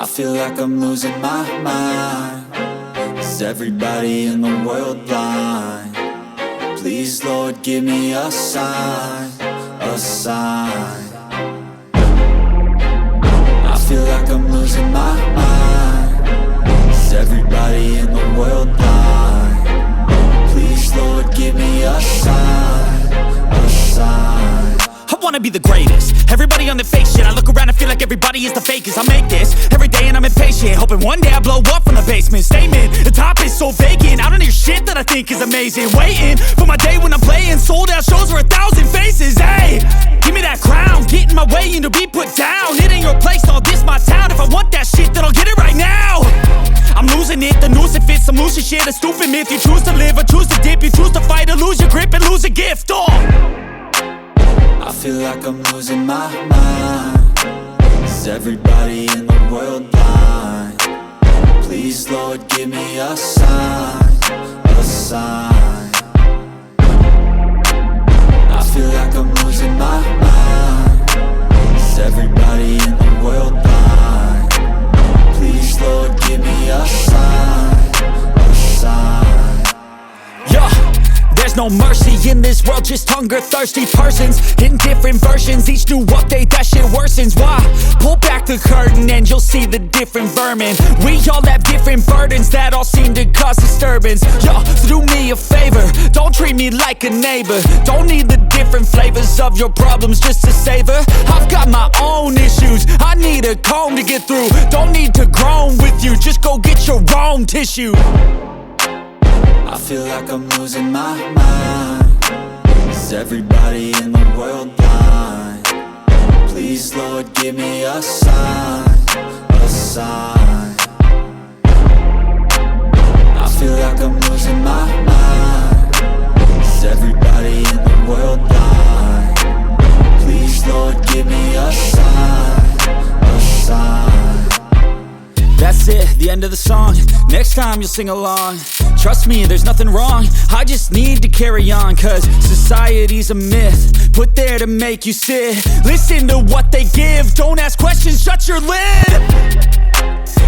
I feel like I'm losing my mind. Is everybody in the world blind? Please, Lord, give me a sign, a sign. I feel like I'm losing my mind. Is everybody in the world blind? Please, Lord, give me a sign, a sign. I wanna be the greatest. Everybody on the fake shit. I look around and feel like everybody is the fakest. I make this every day and I'm impatient, hoping one day I blow up from the basement. Statement, the top is so vacant. I don't hear shit that I think is amazing. Waiting for my day when I'm playing sold out shows for 1,000 faces. Hey, give me that crown, get in my way and to be put down. It ain't your place, all this my town. If I want that shit, then I'll get it right now. I'm losing it, the noose it fits. I'm losing shit, a stupid myth. You choose to live or choose to dip. You choose to fight or lose your grip and lose a gift. I feel like I'm losing my mind. Is everybody in the world blind? Please, Lord, give me a sign, a sign. I feel like I'm losing my mind. Is everybody in the world blind? Please, Lord, give me a sign, a sign. Yeah. There's no mercy in this world, just hunger-thirsty persons in different versions. Each new update, that shit worsens. Why? Pull back the curtain and you'll see the different vermin. We all have different burdens that all seem to cause disturbance. Yo, so do me a favor, don't treat me like a neighbor. Don't need the different flavors of your problems just to savor. I've got my own issues, I need a comb to get through. Don't need to groan with you, just go get your own tissue. I feel like I'm losing my mind. Is everybody in the world blind? Please, Lord, give me a sign, a sign. I feel like I'm losing my mind. Is everybody in the world blind? Please, Lord, give me a sign, a sign. That's it, the end of the song. Next time you'll sing along. Trust me, there's nothing wrong. I just need to carry on, cause society's a myth put there to make you sit. Listen to what they give. Don't ask questions, shut your lid.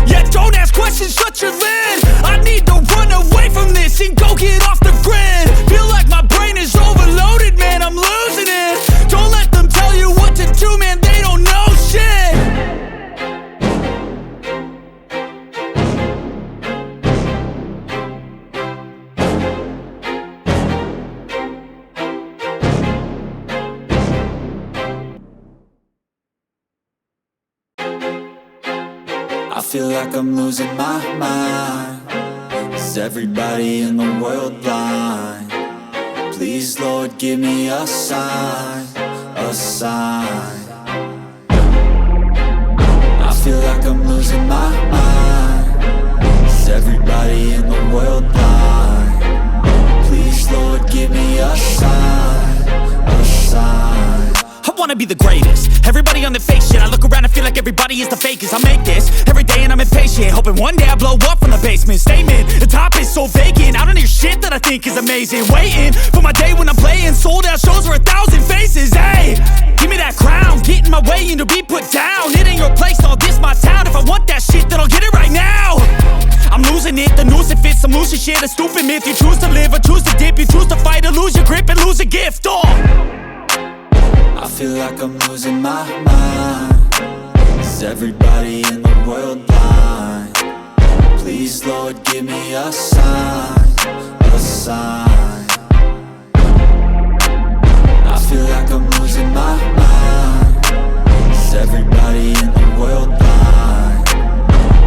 Yeah, don't ask questions, shut your lid. I need to run away from this and go get off the grid. Feel like my brain is overloaded, man, I'm losing it. Don't let them tell you what to do, man, they don't know shit. I feel like I'm losing my mind. Is everybody in the world blind? Please, Lord, give me a sign, a sign. I feel like I'm losing my mind. Is everybody in the world blind? Please, Lord, give me a sign, a sign. I wanna be the greatest. Everybody on the fake shit. I look around and feel like everybody is the fakest. I make this every day and I'm impatient, hoping one day I blow up from the basement. Statement, the top is so vacant. I don't hear shit that I think is amazing. Waiting for my day when I'm playing sold out shows for 1,000 faces. Hey, give me that crown, get in my way and to be put down. It ain't your place, all this my town. If I want that shit, then I'll get it right now. I'm losing it, the noose it fits. I'm losing shit, a stupid myth. You choose to live or choose to dip. You choose to fight or lose your grip and lose a gift. I feel like I'm losing my mind. Is everybody in the world blind? Please, Lord, give me a sign, a sign. I feel like I'm losing my mind. Is everybody in the world blind?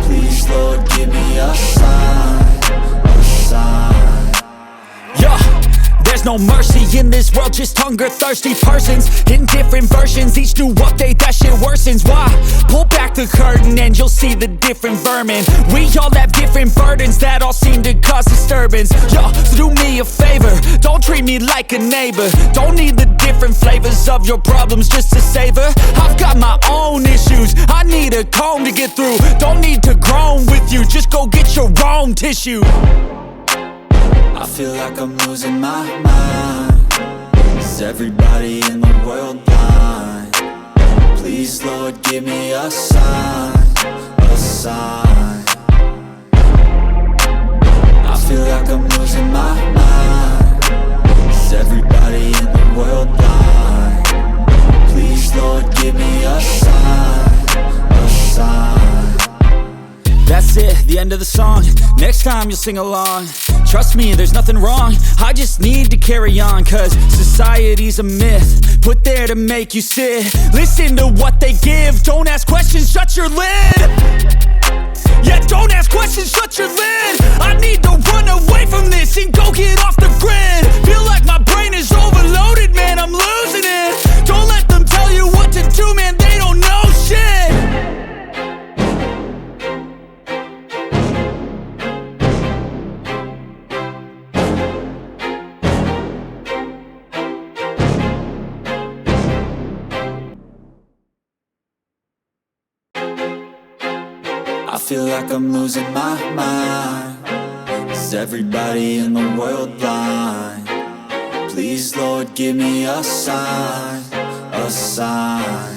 Please, Lord, give me a sign, a sign. Yeah. There's no mercy in this world, just hunger-thirsty persons in different versions. Each new update, that shit worsens. Why? Pull back the curtain and you'll see the different vermin. We all have different burdens that all seem to cause disturbance. Yo, so do me a favor, don't treat me like a neighbor. Don't need the different flavors of your problems just to savor. I've got my own issues, I need a comb to get through. Don't need to groan with you, just go get your own tissue. I feel like I'm losing my mind. Is everybody in the world blind? Please, Lord, give me a sign, a sign. sign. I feel like I'm losing my mind. Is everybody in the world blind? Please, Lord, give me a sign, a sign. That's it, the end of the song. Next time you'll sing along. Trust me, there's nothing wrong. I just need to carry on, cause society's a myth, put there to make you sit. Listen to what they give. Don't ask questions, shut your lid. Yeah, don't ask questions, shut your lid. I need to run away from this and go get off the grid. Feel like my brain is overloaded, man, I'm losing it. Don't let them tell you what to do, man, they don't know shit. I feel like I'm losing my mind. Is everybody in the world blind? Please, Lord, give me a sign, a sign.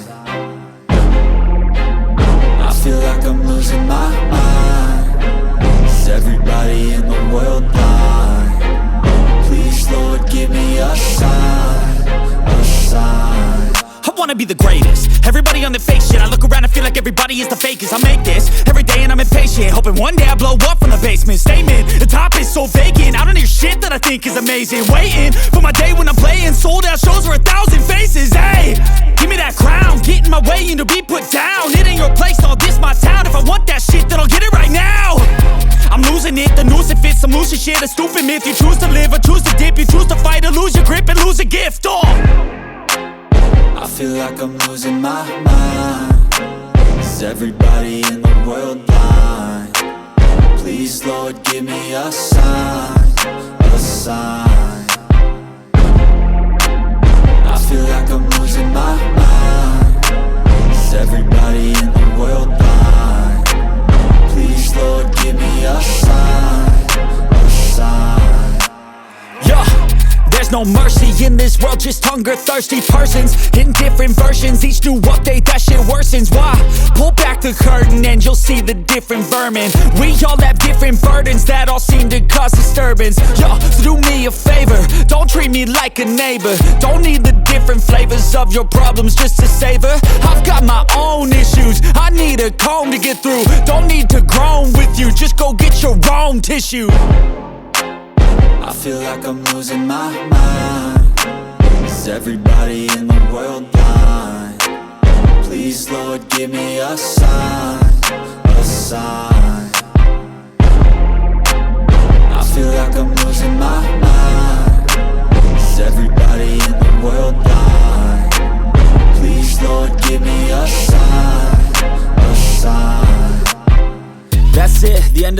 I feel like I'm losing my mind. Is everybody in the world blind? Please, Lord, give me a sign, a sign. I wanna be the greatest. Everybody on the fake shit. I look around and feel like everybody is the fakest. I make this every day and I'm impatient, hoping one day I blow up from the basement. Statement, the top is so vacant. I don't hear shit that I think is amazing. Waiting for my day when I'm playing sold out shows for 1,000 faces. Hey, give me that crown, get in my way and to be put down. It ain't your place, all this my town. If I want that shit, then I'll get it right now. I'm losing it, the noose it fits. I'm losing shit, a stupid myth. You choose to live or choose to dip. You choose to fight or lose your grip and lose a gift. I feel like I'm losing my mind. Is everybody in the world blind? Please, Lord, give me a sign, a sign. I feel like I'm losing my mind. Is everybody in the world blind? Please, Lord, give me a sign, a sign. Yeah, there's no mercy in this world, just hunger-thirsty persons in different versions. Each new update, that shit worsens. Why? Pull back the curtain and you'll see the different vermin. We all have different burdens that all seem to cause disturbance. Yo, so do me a favor, don't treat me like a neighbor. Don't need the different flavors of your problems just to savor. I've got my own issues, I need a comb to get through. Don't need to groan with you, just go get your own tissue. I feel like I'm losing my mind. Is everybody in the world blind? Please, Lord, give me a sign, a sign. I feel like I'm losing my mind. Is everybody in the world blind? Please, Lord, give me a sign, a sign. That's it, the end of